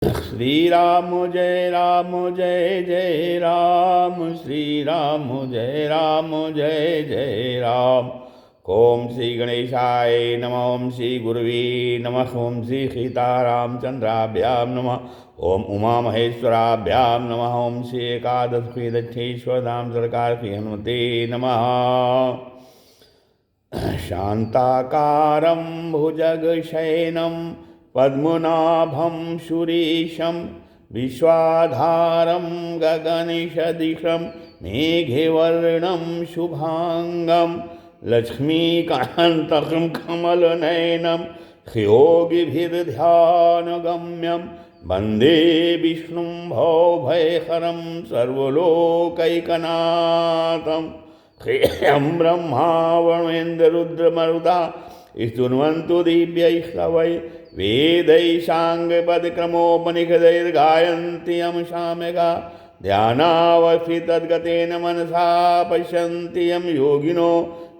श्री राम जय जय राम, श्री राम जय जय राम। ओम श्री गणेशाय नमः, ओम श्री गुरुवे नमः, ओम श्री सीतारामचंद्राभ्यां नमः, ओम उमा महेश्वराभ्यां नमः, ओम श्री एकादश दक्षेश्वर धाम सरकार की हनुमते नमः। शांताकारं भुजगशयनं पद्मनाभं सुरेशं विश्वाधारं गगनसदृशं मेघवर्णं शुभांगं लक्ष्मीकान्तं कमलनयनं योगिभिर्ध्यानगम्यं वन्दे विष्णुं भवभयहरं सर्वलोकैकनाथं। श्रियं ब्रह्मा वरुणेन्द्ररुद्रमरुता स्तुन्वन्तु दिव्यैस्तवै वेदैः साङ्गपदक्रमोपनिषदैर्गायन्ति यं साम्यगा ध्यानावस्थितद्गतेन मनसा पश्यन्ति यं योगिनो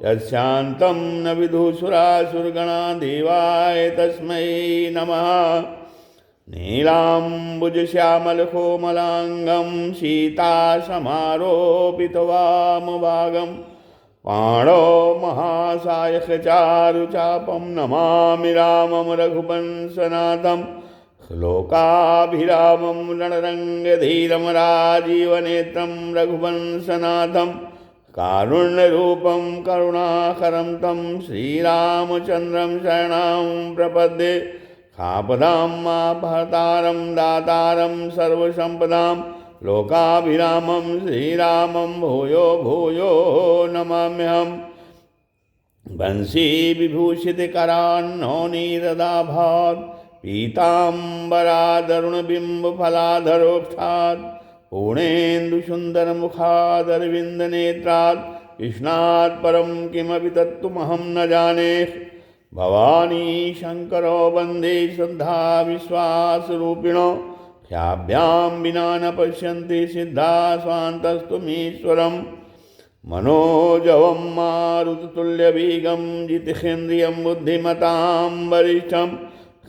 यशान्तं न विदुषुरासुरगणा देवाय तस्मै नमः। नीलाम्बुजश्यामलकोमलाङ्गं सीतासमारोपितवामभागं पाणौ महासायकचारुचापं नमामि रामं रघुवंशनाथं। श्लोकाभिरामं रणरङ्गधीरं राजीवनेत्रं रघुवंशनाथं। कारुण्यरूपं करुणाकरं तं श्रीरामचन्द्रं शरणं प्रपद्ये। आपदां मापहर्तारं दातारं सर्वसम्पदां लोकाभिरामं श्रीरामं भूयो भूयो नमाम्यहम्। वंशी विभूषितकरान्नौनीरदाभात् पीताम्बरादरुणबिम्बफलाधरोक्षात् पूर्णेन्दुसुन्दरमुखादरविन्दनेत्रात् कृष्णात् परं किमपि तत्त्वमहं न जाने। भवानी शंकरो वन्दे श्रद्धा विश्वासरूपिणो ह्याभ्यां विना न पश्यन्ति सिद्धा स्वान्तस्तुमीश्वरम्। मनोजवं मारुततुल्यवेगं जितेन्द्रियं बुद्धिमतां वरिष्ठं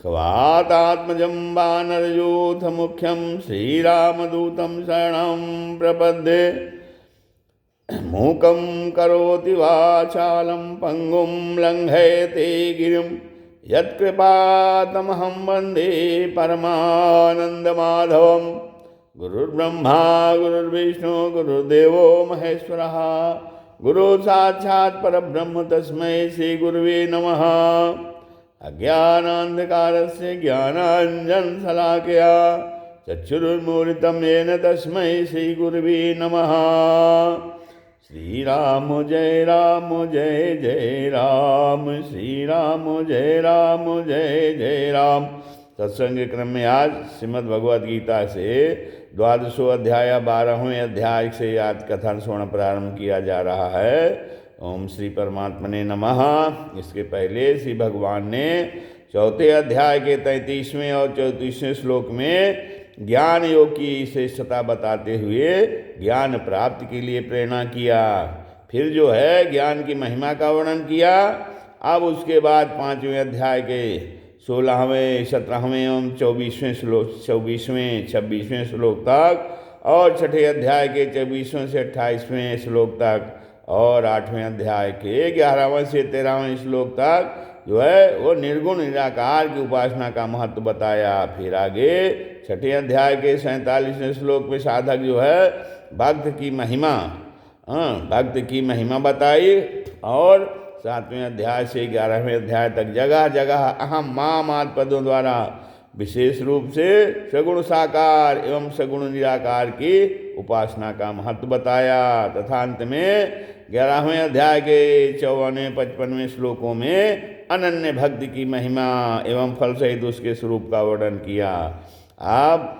वातात्मजं वानरयूथमुख्यं श्रीरामदूतं शरणं प्रपद्ये। मूकं करोति वाचालं पंगुं लङ्घयते गिरिं यत्कृपातमहं वन्दे परमानन्दमाधवं। गुरुर्ब्रह्मा गुरुर्विष्णु गुरुर्देवो महेश्वरः गुरुसाक्षात् परब्रह्म तस्मै श्रीगुरुवे नमः। अज्ञानान्धकारस्य ज्ञानाञ्जनशलाकया चक्षुरुन्मीलितं येन तस्मै श्रीगुरुवे नमः। श्री राम जय जय राम, श्री राम जय जय राम। सत्संग क्रम में आज श्रीमद् भगवद गीता से 12वां अध्याय 12वें अध्याय से आज कथा श्रवण प्रारंभ किया जा रहा है। ओम श्री परमात्मने नमः। इसके पहले श्री भगवान ने चौथे अध्याय के 33वें और 34वें श्लोक में ज्ञान योग की श्रेष्ठता बताते हुए ज्ञान प्राप्ति के लिए प्रेरणा किया। फिर जो है ज्ञान की महिमा का वर्णन किया। अब उसके बाद 5वें अध्याय के 16वें 17वें एवं 24वें श्लोक 26वें श्लोक तक और 6ठे अध्याय के 24वें से 28वें श्लोक तक और 8वें अध्याय के 11वें से 13वें श्लोक तक जो है वो निर्गुण निराकार की उपासना का महत्व बताया। फिर आगे 6ठे अध्याय के 47वें श्लोक में साधक जो है भक्त की महिमा बताई और 7वें अध्याय से 11वें अध्याय तक जगह जगह अहम माम आदि पदों द्वारा विशेष रूप से सगुण साकार एवं सगुण निराकार की उपासना का महत्व बताया। तथा अंत में 11वें अध्याय के 54वें 55वें श्लोकों में अनन्य भक्ति की महिमा एवं फल सहित उसके स्वरूप का वर्णन किया। अब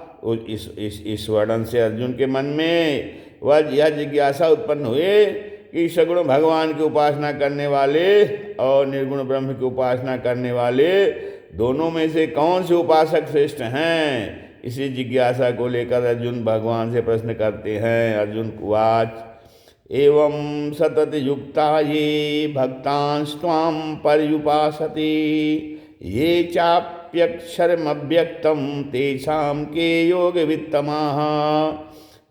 इस वर्णन से अर्जुन के मन में वह यह जिज्ञासा उत्पन्न हुई कि सगुण भगवान की उपासना करने वाले और निर्गुण ब्रह्म की उपासना करने वाले दोनों में से कौन से उपासक श्रेष्ठ हैं। इसी जिज्ञासा को लेकर अर्जुन भगवान से प्रश्न करते हैं। अर्जुन उवाच एवं सतत युक्ता ये भक्तांस्त्वां पर्युपासते ये नाप्यक्षरमव्यक्तम तेषाम के योग वित्तमाः।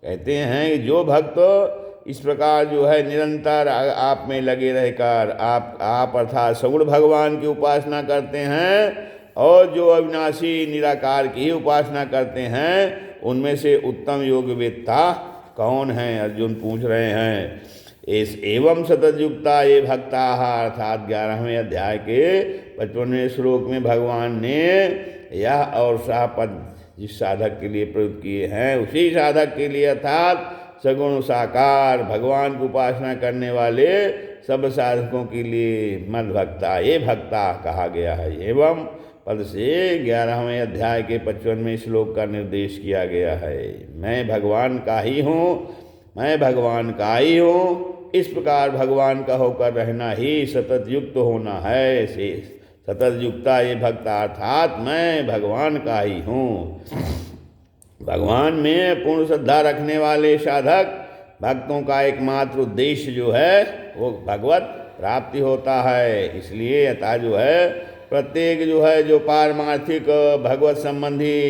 कहते हैं जो भक्त इस प्रकार जो है निरंतर आप में लगे रहकर आप अर्थात सगुण भगवान की उपासना करते हैं और जो अविनाशी निराकार की ही उपासना करते हैं, उनमें से उत्तम योगवेत्ता कौन है? अर्जुन पूछ रहे हैं। इस एवं सततयुक्ता ये भक्ता अर्थात 11वें अध्याय के 55वें श्लोक में भगवान ने यह और पद जिस साधक के लिए प्रयुक्त किए हैं, उसी साधक के लिए अर्थात सगुण साकार भगवान की उपासना करने वाले सब साधकों के लिए मद भक्ता ये भक्ता कहा गया है। एवं पद से 11वें अध्याय के 55वें श्लोक का निर्देश किया गया है। मैं भगवान का ही हूँ, मैं भगवान का ही हूँ, इस प्रकार भगवान का होकर रहना ही सतत युक्त होना है। सतत युक्ता ये भक्ता अर्थात मैं भगवान का ही हूँ। भगवान में पूर्ण श्रद्धा रखने वाले साधक भक्तों का एकमात्र उद्देश्य जो है वो भगवत प्राप्ति होता है। इसलिए अतः जो है प्रत्येक जो है जो पारमार्थिक भगवत संबंधी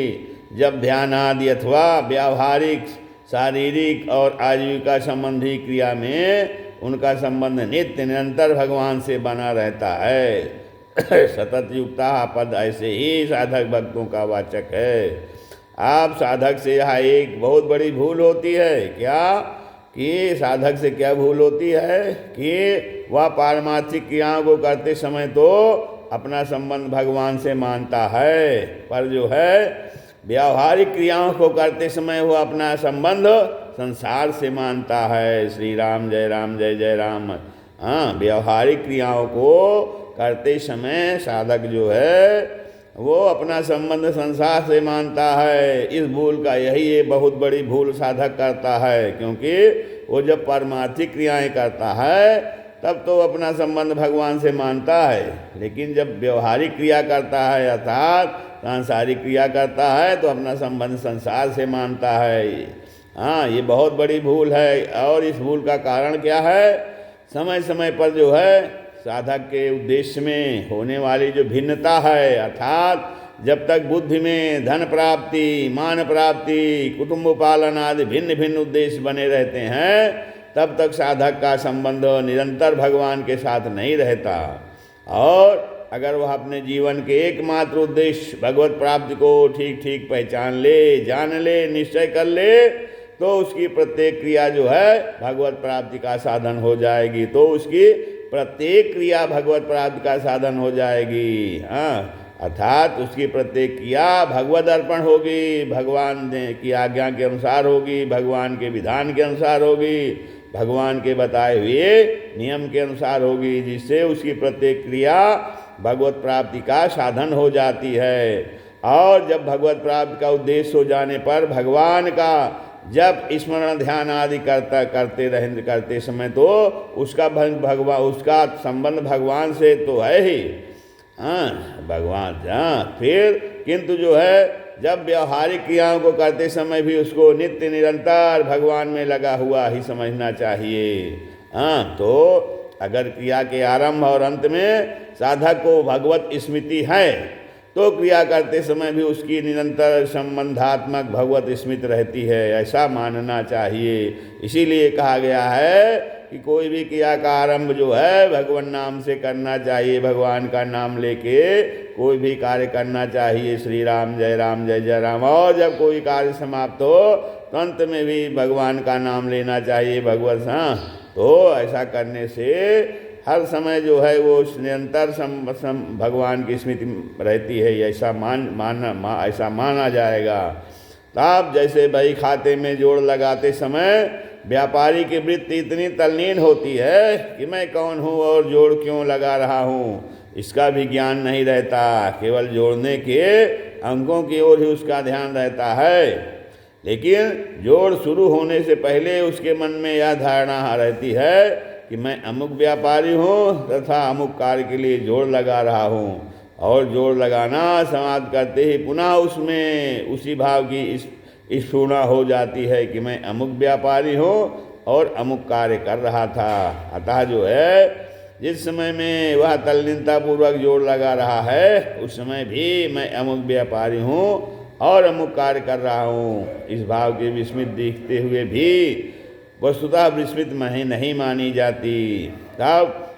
जब ध्यान आदि अथवा व्यावहारिक शारीरिक और आजीविका संबंधी क्रिया में उनका संबंध नित्य निरंतर भगवान से बना रहता है। सतत युक्ता पद ऐसे ही साधक भक्तों का वाचक है। आप साधक से यहाँ एक बहुत बड़ी भूल होती है क्या कि साधक से क्या भूल होती है कि वह पारमार्थिक क्रियाओं को करते समय तो अपना संबंध भगवान से मानता है, पर जो है व्यावहारिक क्रियाओं को करते समय वह अपना संबंध संसार से मानता है। श्री राम जय जय राम। हाँ, व्यावहारिक क्रियाओं को करते समय साधक जो है वो अपना संबंध संसार से मानता है। इस भूल का यही ये बहुत बड़ी भूल साधक करता है, क्योंकि वो जब पारमार्थिक क्रियाएं करता है तब तो अपना संबंध भगवान से मानता है, लेकिन जब व्यवहारिक क्रिया करता है अर्थात सांसारिक क्रिया करता है तो अपना संबंध संसार से मानता है। हाँ, ये बहुत बड़ी भूल है। और इस भूल का कारण क्या है? समय समय पर जो है साधक के उद्देश्य में होने वाली जो भिन्नता है, अर्थात जब तक बुद्धि में धन प्राप्ति, मान प्राप्ति, कुटुंब पालन आदि भिन्न भिन्न उद्देश्य बने रहते हैं, तब तक साधक का संबंध निरंतर भगवान के साथ नहीं रहता। और अगर वह अपने जीवन के एकमात्र उद्देश्य भगवत प्राप्ति को ठीक ठीक पहचान ले, जान ले, निश्चय कर ले, तो उसकी प्रत्येक क्रिया जो है भगवत प्राप्ति का साधन हो जाएगी। तो उसकी प्रत्येक क्रिया भगवत प्राप्ति का साधन हो जाएगी। हाँ, अर्थात उसकी प्रत्येक क्रिया भगवत अर्पण होगी, भगवान की आज्ञा के अनुसार होगी, भगवान के विधान के अनुसार होगी, भगवान के बताए हुए नियम के अनुसार होगी, जिससे उसकी प्रत्येक क्रिया भगवत प्राप्ति का साधन हो जाती है। और जब भगवत प्राप्ति का उद्देश्य हो जाने पर भगवान का जब स्मरण ध्यान आदि करते समय तो उसका उसका संबंध भगवान से तो है ही। हाँ, भगवान। हाँ, फिर किंतु जो है जब व्यवहारिक क्रियाओं को करते समय भी उसको नित्य निरंतर भगवान में लगा हुआ ही समझना चाहिए। हाँ, तो अगर क्रिया के आरंभ और अंत में साधक को भगवत स्मृति है तो क्रिया करते समय भी उसकी निरंतर संबंधात्मक भगवत स्मृति रहती है, ऐसा मानना चाहिए। इसीलिए कहा गया है कि कोई भी क्रिया का आरंभ जो है भगवान नाम से करना चाहिए, भगवान का नाम लेके कोई भी कार्य करना चाहिए। श्री राम जय जय राम। और जब कोई कार्य समाप्त हो तो अंत में भी भगवान का नाम लेना चाहिए, भगवत। हाँ, तो ऐसा करने से हर समय जो है वो निरंतर भगवान की स्मृति रहती है, ऐसा ऐसा माना जाएगा। तब जैसे बही खाते में जोड़ लगाते समय व्यापारी की वृत्ति इतनी तल्लीन होती है कि मैं कौन हूँ और जोड़ क्यों लगा रहा हूँ, इसका भी ज्ञान नहीं रहता। केवल जोड़ने के अंकों की ओर ही उसका ध्यान रहता है, लेकिन जोड़ शुरू होने से पहले उसके मन में यह धारणा रहती है कि मैं अमुक व्यापारी हूँ तथा अमुक कार्य के लिए जोड़ लगा रहा हूँ। और जोड़ लगाना समाप्त करते ही पुनः उसमें उसी भाव की स्फुरना हो जाती है कि मैं अमुक व्यापारी हूँ और अमुक कार्य कर रहा था। अतः जो है जिस समय में वह तल्लीनता पूर्वक जोड़ लगा रहा है उस समय भी मैं अमुक व्यापारी हूँ और अमुक कार्य कर रहा हूँ, इस भाव के विस्मित दिखते हुए भी वस्तुतः विस्मित नहीं मानी जाती। तब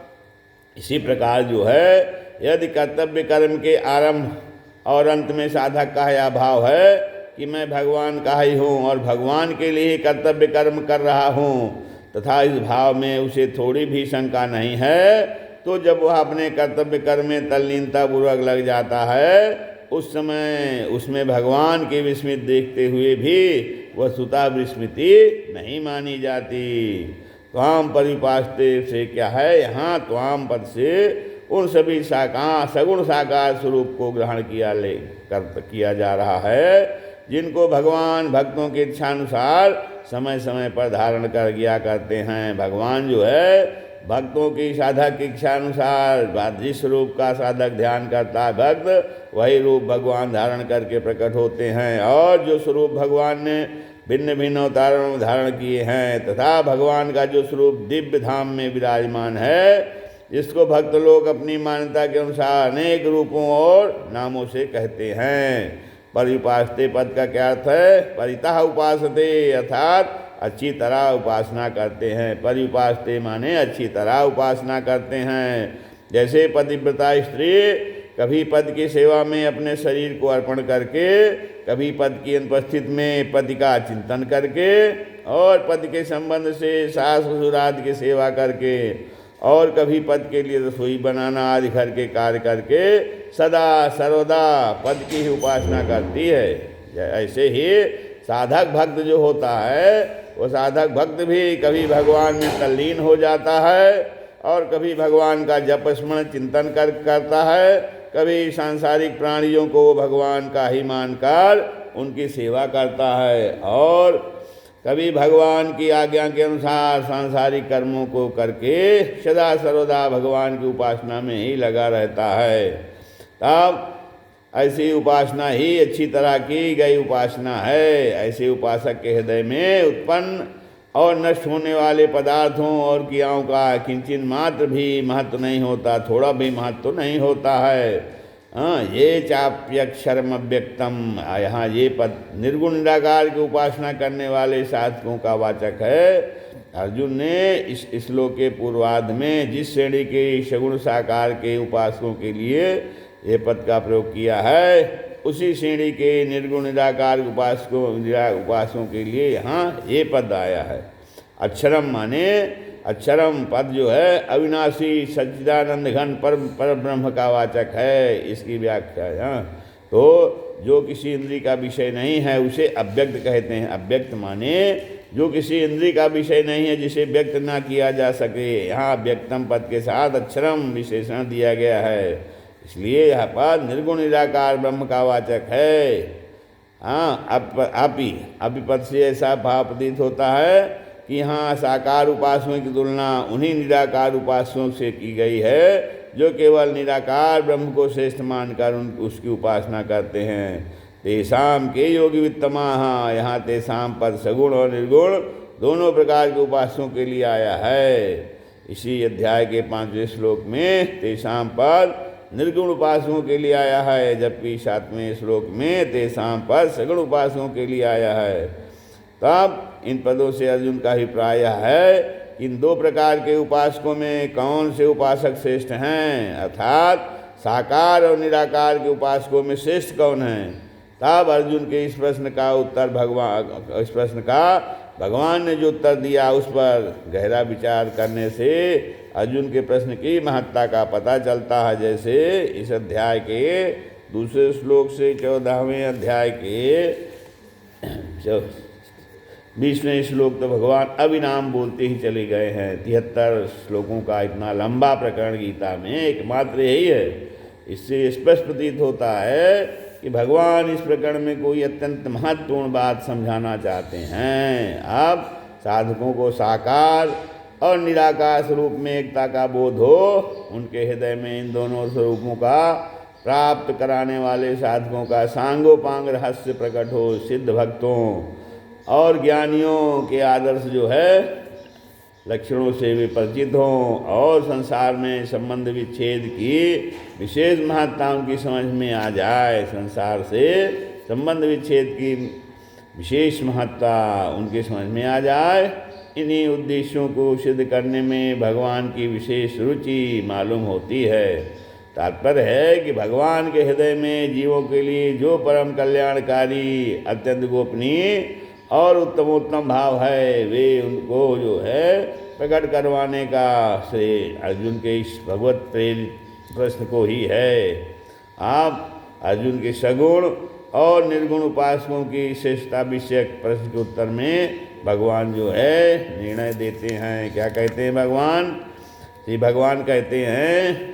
इसी प्रकार जो है यदि कर्तव्य कर्म के आरंभ और अंत में साधक का यह भाव है कि मैं भगवान का ही हूँ और भगवान के लिए ही कर्तव्य कर्म कर रहा हूँ तथा इस भाव में उसे थोड़ी भी शंका नहीं है, तो जब वह अपने कर्तव्य कर्म में तल्लीनता पूर्वक लग जाता है उस समय उसमें भगवान के विस्मित देखते हुए भी वस्तुतः विस्मृति नहीं मानी जाती। त्वाम परिपास्ते से क्या है, यहाँ त्वाम पद से उन सभी सगुण साकार स्वरूप को ग्रहण किया जा रहा है जिनको भगवान भक्तों के इच्छानुसार समय समय पर धारण कर किया करते हैं। भगवान जो है भक्तों की साधक की इच्छानुसार जिस रूप का साधक ध्यान करता है भक्त वही रूप भगवान धारण करके प्रकट होते हैं, और जो स्वरूप भगवान ने भिन्न भिन्न अवतारों में धारण किए हैं तथा भगवान का जो स्वरूप दिव्य धाम में विराजमान है जिसको भक्त लोग अपनी मान्यता के अनुसार अनेक रूपों और नामों से कहते हैं। परिपास्ते पद का क्या अर्थ है, परितः उपासते अर्थात अच्छी तरह उपासना करते हैं। परिपास्ते माने अच्छी तरह उपासना करते हैं। जैसे पतिव्रता स्त्री कभी पद की सेवा में अपने शरीर को अर्पण करके, कभी पद की अनुपस्थिति में पति का चिंतन करके और पद के संबंध से सास ससुर आदि की सेवा करके और कभी पद के लिए रसोई बनाना आदि घर के कार्य करके सदा सर्वदा पद की ही उपासना करती है। ऐसे ही साधक भक्त जो होता है वो साधक भक्त भी कभी भगवान में तल्लीन हो जाता है और कभी भगवान का जप स्मरण चिंतन करता है, कभी सांसारिक प्राणियों को वो भगवान का ही मानकर उनकी सेवा करता है और कभी भगवान की आज्ञा के अनुसार सांसारिक कर्मों को करके सदा सर्वदा भगवान की उपासना में ही लगा रहता है। तब ऐसी उपासना ही अच्छी तरह की गई उपासना है। ऐसे उपासक के हृदय में उत्पन्न और नष्ट होने वाले पदार्थों और क्रियाओं का किंचित मात्र भी महत्व नहीं होता, थोड़ा भी महत्व नहीं होता है। ये चाप्यक्षरम अव्यक्तम, यहाँ ये पद निर्गुण निराकार की उपासना करने वाले साधकों का वाचक है। अर्जुन ने इस श्लोक के पूर्वार्ध में जिस श्रेणी के सगुण साकार के उपासकों के लिए ये पद का प्रयोग किया है उसी श्रेणी के निर्गुण निराकार उपासकों के लिए यहाँ ये पद आया है। अक्षरम माने अक्षरम पद जो है अविनाशी सच्चिदानंद घन पर ब्रह्म का वाचक है। इसकी व्याख्या यहाँ तो जो किसी इंद्रिय का विषय नहीं है उसे अव्यक्त कहते हैं। अव्यक्त माने जो किसी इंद्रिय का विषय नहीं है जिसे व्यक्त ना किया जा सके। यहाँ व्यक्तम पद के साथ अक्षरम विशेषण दिया गया है, इसलिए यह पद निर्गुण निराकार ब्रह्म का वाचक है। अपि पद से ऐसा भाव प्रतीत होता है कि यहाँ साकार उपासकों की तुलना उन्हीं निराकार उपासकों से की गई है जो केवल निराकार ब्रह्म को श्रेष्ठ मानकर उसकी उपासना करते हैं। तेषाम के योगी वित्तमाः, यहाँ तेषाम पद सगुण और निर्गुण दोनों प्रकार के उपासकों के लिए आया है। इसी अध्याय के 5वें श्लोक में तेषाम पद निर्गुण उपासकों के लिए आया है, जबकि 7वें श्लोक में तेषाम पद सगुण उपासकों के लिए आया है। तब इन पदों से अर्जुन का अभिप्राय है कि इन दो प्रकार के उपासकों में कौन से उपासक श्रेष्ठ हैं, अर्थात साकार और निराकार के उपासकों में श्रेष्ठ कौन है। तब अर्जुन के इस प्रश्न का भगवान ने जो उत्तर दिया उस पर गहरा विचार करने से अर्जुन के प्रश्न की महत्ता का पता चलता है। जैसे इस अध्याय के दूसरे श्लोक से 14वें अध्याय के 20वें श्लोक तो भगवान अविनाम बोलते ही चले गए हैं। 73 श्लोकों का इतना लंबा प्रकरण गीता में एकमात्र यही है। इससे स्पष्ट प्रतीत होता है कि भगवान इस प्रकरण में कोई अत्यंत महत्वपूर्ण बात समझाना चाहते हैं। अब साधकों को साकार और निराकार स्वरूप में एकता का बोध हो, उनके हृदय में इन दोनों स्वरूपों का प्राप्त कराने वाले साधकों का सांगोपांग रहस्य प्रकट हो, सिद्ध भक्तों और ज्ञानियों के आदर्श जो है लक्षणों से वे परिचित हों और संसार में संबंध विच्छेद की विशेष महत्ताओं की समझ में आ जाए। संसार से संबंध विच्छेद की विशेष महत्ता उनके समझ में आ जाए। इन्हीं उद्देश्यों को सिद्ध करने में भगवान की विशेष रुचि मालूम होती है। तात्पर्य है कि भगवान के हृदय में जीवों के लिए जो परम कल्याणकारी, अत्यंत गोपनीय और उत्तमोत्तम भाव है, वे उनको जो है प्रकट करवाने का श्रेय अर्जुन के इस भगवत प्रेरित प्रश्न को ही है। आप अर्जुन के सगुण और निर्गुण उपासकों की श्रेष्ठता विषयक प्रश्न के उत्तर में भगवान जो है निर्णय देते हैं। क्या कहते हैं भगवान? श्री भगवान कहते हैं,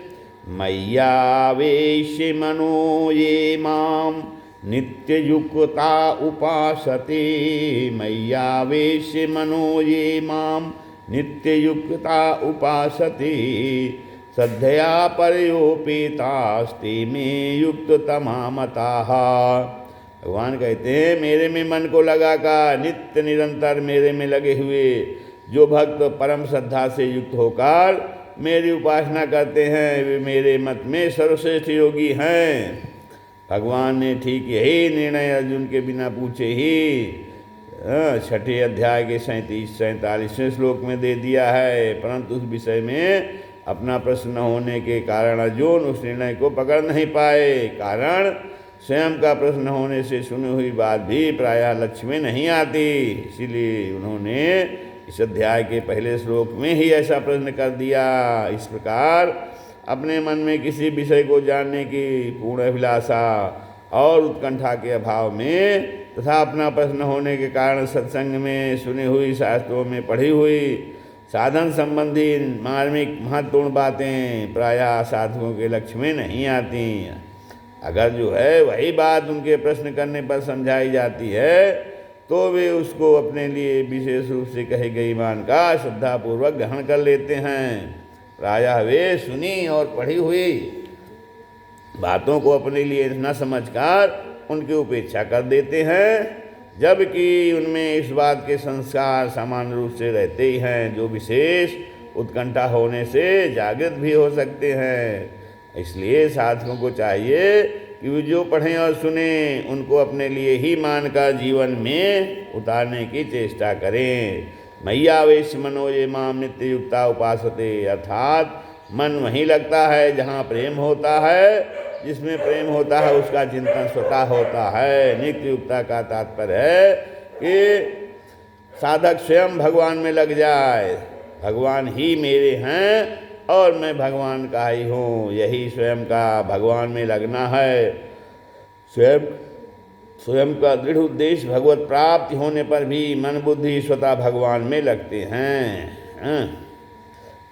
मय्यावेश्य मनो ये माम नित्ययुक्ता उपासते। मय्यावेश्य मनो ये माम नित्ययुक्ता उपासते। श्रद्धया परयोपेतास्ते में युक्ततमा मताः। भगवान कहते हैं, मेरे में मन को लगाकर नित्य निरंतर मेरे में लगे हुए जो भक्त परम श्रद्धा से युक्त होकर मेरी उपासना करते हैं, वे मेरे मत में सर्वश्रेष्ठ योगी हैं। भगवान ने ठीक यही निर्णय अर्जुन के बिना पूछे ही 6 अध्याय के 37-44वें श्लोक में दे दिया है। परंतु उस विषय में अपना प्रश्न होने के कारण अर्जुन उस निर्णय को पकड़ नहीं पाए। कारण स्वयं का प्रश्न होने से सुनी हुई बात भी प्रायः लक्ष्य में नहीं आती। इसीलिए उन्होंने इस अध्याय के पहले श्लोक में ही ऐसा प्रश्न कर दिया। इस प्रकार अपने मन में किसी विषय को जानने की पूर्ण अभिलाषा और उत्कंठा के अभाव में तथा अपना प्रश्न होने के कारण सत्संग में सुनी हुई, शास्त्रों में पढ़ी हुई साधन संबंधी मार्मिक महत्वपूर्ण बातें प्रायः साधकों के लक्ष्य में नहीं आती। अगर जो है वही बात उनके प्रश्न करने पर समझाई जाती है तो वे उसको अपने लिए विशेष रूप से कही गई मानकर श्रद्धापूर्वक ग्रहण कर लेते हैं। प्रायः वे सुनी और पढ़ी हुई बातों को अपने लिए न समझकर उनकी उपेक्षा कर देते हैं, जबकि उनमें इस बात के संस्कार सामान्य रूप से रहते ही हैं, जो विशेष उत्कंठा होने से जागृत भी हो सकते हैं। इसलिए साधकों को चाहिए कि वे जो पढ़ें और सुने उनको अपने लिए ही मानकर जीवन में उतारने की चेष्टा करें। मय्यावेश्य मनो ये माम नित्य युक्ता उपासते। अर्थात मन वहीं लगता है जहाँ प्रेम होता है, जिसमें प्रेम होता है उसका चिंतन स्वतः होता है। नित्य युक्ता का तात्पर्य है कि साधक स्वयं भगवान में लग जाए। भगवान ही मेरे हैं और मैं भगवान का ही हूँ, यही स्वयं का भगवान में लगना है। स्वयं का दृढ़ उद्देश्य भगवत प्राप्ति होने पर भी मन बुद्धि स्वतः भगवान में लगते हैं।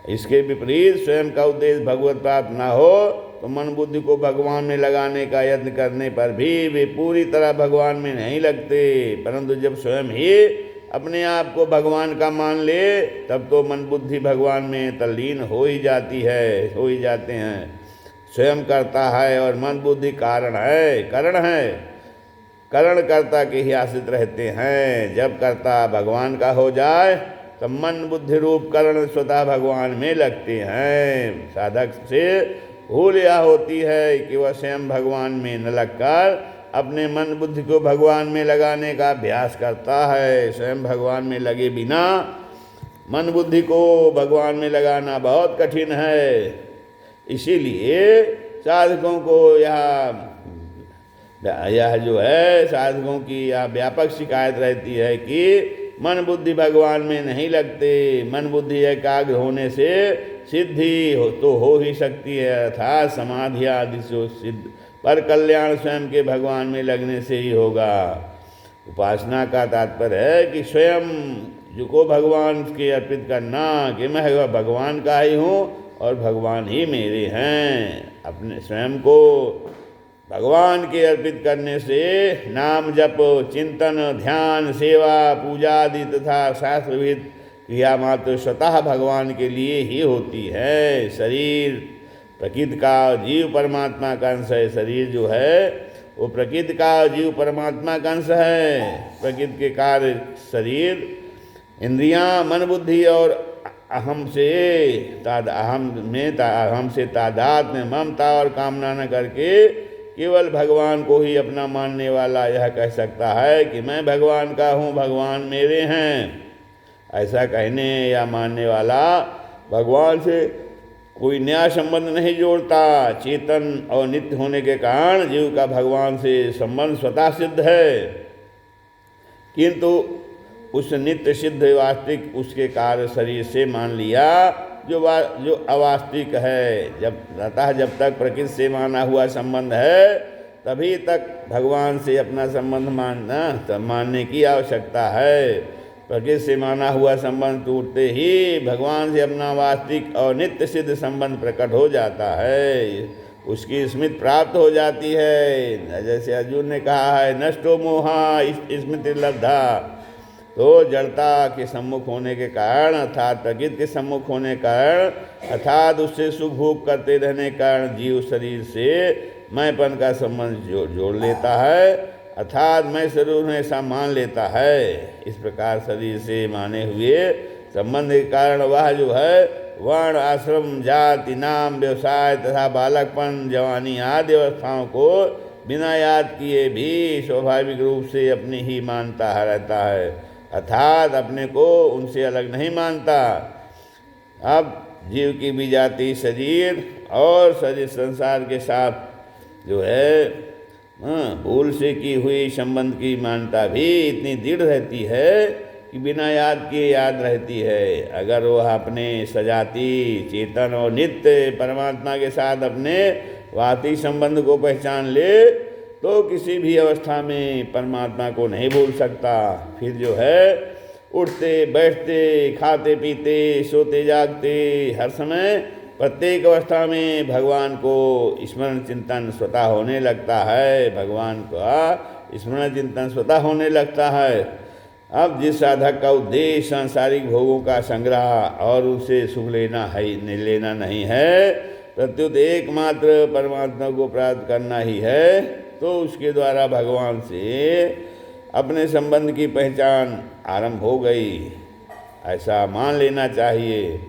इसके विपरीत स्वयं का उद्देश्य भगवत प्राप्त ना हो तो मन बुद्धि को भगवान में लगाने का यत्न करने पर भी वे पूरी तरह भगवान में नहीं लगते। परंतु जब स्वयं ही अपने आप को भगवान का मान ले तब तो मन बुद्धि भगवान में तल्लीन हो ही जाती है, हो ही जाते हैं। स्वयं करता है और मन बुद्धि कारण है, करण कर्ता के ही आश्रित रहते हैं। जब कर्ता भगवान का हो जाए तब मन बुद्धि रूप करण स्वतः भगवान में लगते हैं। साधक से भूल यह होती है कि वह स्वयं भगवान में न लगकर अपने मन बुद्धि को भगवान में लगाने का अभ्यास करता है। स्वयं भगवान में लगे बिना मन बुद्धि को भगवान में लगाना बहुत कठिन है। इसीलिए साधकों को यह जो है साधकों की यह व्यापक शिकायत रहती है कि मन बुद्धि भगवान में नहीं लगते। मन बुद्धि एकाग्र होने से सिद्धि तो हो ही सकती है, अर्थात समाधि आदि से सिद्ध, पर कल्याण स्वयं के भगवान में लगने से ही होगा। उपासना का तात्पर्य है कि स्वयं जो को भगवान के अर्पित करना कि मैं भगवान का ही हूँ और भगवान ही मेरे हैं। अपने स्वयं को भगवान के अर्पित करने से नाम जप, चिंतन, ध्यान, सेवा, पूजा आदि तथा शास्त्रविद क्रिया मात्र स्वतः भगवान के लिए ही होती है। शरीर प्रकृति का जीव परमात्मा का अंश है। शरीर जो है वो प्रकृति का जीव परमात्मा का अंश है। प्रकृति के कार्य शरीर, इंद्रियां, मन बुद्धि और अहम से तादात्म्य ममता और कामना न करके केवल भगवान को ही अपना मानने वाला यह कह सकता है कि मैं भगवान का हूँ, भगवान मेरे हैं। ऐसा कहने या मानने वाला भगवान से कोई नया संबंध नहीं जोड़ता। चेतन और नित्य होने के कारण जीव का भगवान से संबंध स्वतः सिद्ध है, किंतु उस नित्य सिद्ध वास्तविक उसके कार्य शरीर से मान लिया जो अवास्तविक है। जब तक प्रकृति से माना हुआ संबंध है तभी तक भगवान से अपना संबंध मानने की आवश्यकता है। प्रकृति से माना हुआ संबंध टूटते ही भगवान से अपना वास्तविक और नित्य सिद्ध संबंध प्रकट हो जाता है, उसकी स्मृति प्राप्त हो जाती है। जैसे अर्जुन ने कहा है, नष्टो मोहा स्मृति लब्धा। तो जड़ता के सम्मुख होने के कारण अर्थात प्रकृति के सम्मुख होने के कारण अर्थात उससे सुख भोग करते रहने के कारण जीव शरीर से मैंपन का संबंध जोड़ लेता है, अर्थात मैं स्वरूप में ऐसा मान लेता है। इस प्रकार शरीर से माने हुए संबंध के कारण वह जो है वर्ण, आश्रम, जाति, नाम, व्यवसाय तथा बालकपन, जवानी आदि अवस्थाओं को बिना याद किए भी स्वाभाविक रूप से अपनी ही मानता रहता है, अर्थात अपने को उनसे अलग नहीं मानता। अब जीव की विजाति शरीर और शरीर संसार के साथ जो है भूल से की हुई संबंध की मान्यता भी इतनी दृढ़ रहती है कि बिना याद किए याद रहती है। अगर वह अपने सजाती चेतन और नित्य परमात्मा के साथ अपने वास्तविक संबंध को पहचान ले तो किसी भी अवस्था में परमात्मा को नहीं भूल सकता। फिर जो है उठते बैठते खाते पीते सोते जागते हर समय प्रत्येक अवस्था में भगवान को स्मरण चिंतन स्वतः होने लगता है, भगवान का स्मरण चिंतन स्वतः होने लगता है। अब जिस साधक का उद्देश्य सांसारिक भोगों का संग्रह और उनसे सुख लेना नहीं है, प्रत्युत एकमात्र परमात्मा को प्राप्त करना ही है, तो उसके द्वारा भगवान से अपने संबंध की पहचान आरंभ हो गई, ऐसा मान लेना चाहिए।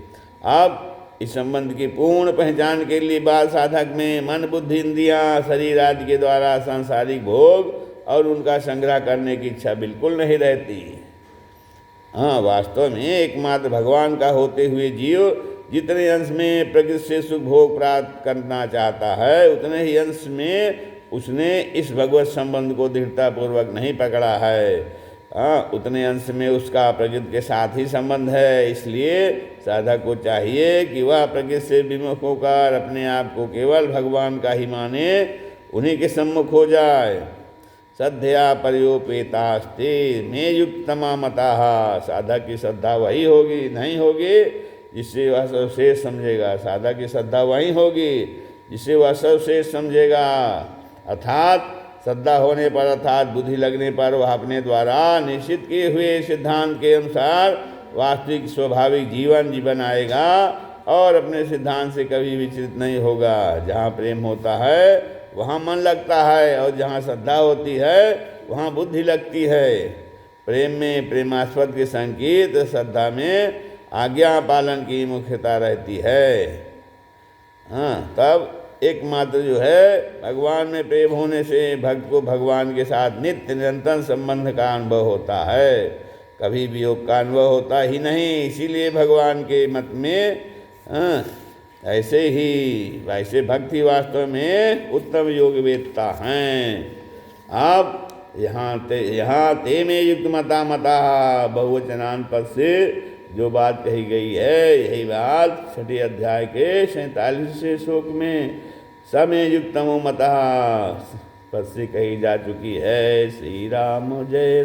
अब इस संबंध की पूर्ण पहचान के लिए बाल साधक में मन बुद्धि इंद्रियां शरीर आदि के द्वारा सांसारिक भोग और उनका संग्रह करने की इच्छा बिल्कुल नहीं रहती। हाँ, वास्तव में एकमात्र भगवान का होते हुए जीव जितने अंश में प्रकृति से सुख भोग प्राप्त करना चाहता है उतने ही अंश में उसने इस भगवत संबंध को दृढ़तापूर्वक नहीं पकड़ा है। उतने अंश में उसका प्रकृति के साथ ही संबंध है। इसलिए साधक को चाहिए कि वह प्रकृति से विमुख होकर अपने आप को केवल भगवान का ही माने, उन्हीं के सम्मुख हो जाए। श्रद्धया पर्योपेतास्ते में युक्तमा मताः। साधक की श्रद्धा वही होगी नहीं होगी जिससे वह सर्वश्रेष्ठ समझेगा। साधक की श्रद्धा वही होगी जिससे वह सर्वश्रेष्ठ समझेगा, अर्थात श्रद्धा होने पर अर्थात बुद्धि लगने पर वह अपने द्वारा निश्चित किए हुए सिद्धांत के अनुसार वास्तविक स्वाभाविक जीवन बनाएगा और अपने सिद्धांत से कभी विचलित नहीं होगा। जहाँ प्रेम होता है वहाँ मन लगता है और जहाँ श्रद्धा होती है वहाँ बुद्धि लगती है। प्रेम में प्रेमास्पद के संकेत, श्रद्धा में आज्ञा पालन की मुख्यता रहती है। तब एकमात्र जो है भगवान में प्रेम होने से भक्त को भगवान के साथ नित्य निरंतर संबंध का अनुभव होता है, कभी वियोग का अनुभव होता ही नहीं। इसीलिए भगवान के मत में वैसे भक्ति वास्तव में उत्तम योग वेदता हैं। अब यहाँ ते में युक्त मता बहुवचनांत पद से जो बात कही गई है यही बात 6 अध्याय के 47वें श्लोक में समय युक्तमो मतः पद से कही जा चुकी है। श्री राम जय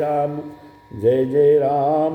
जय राम।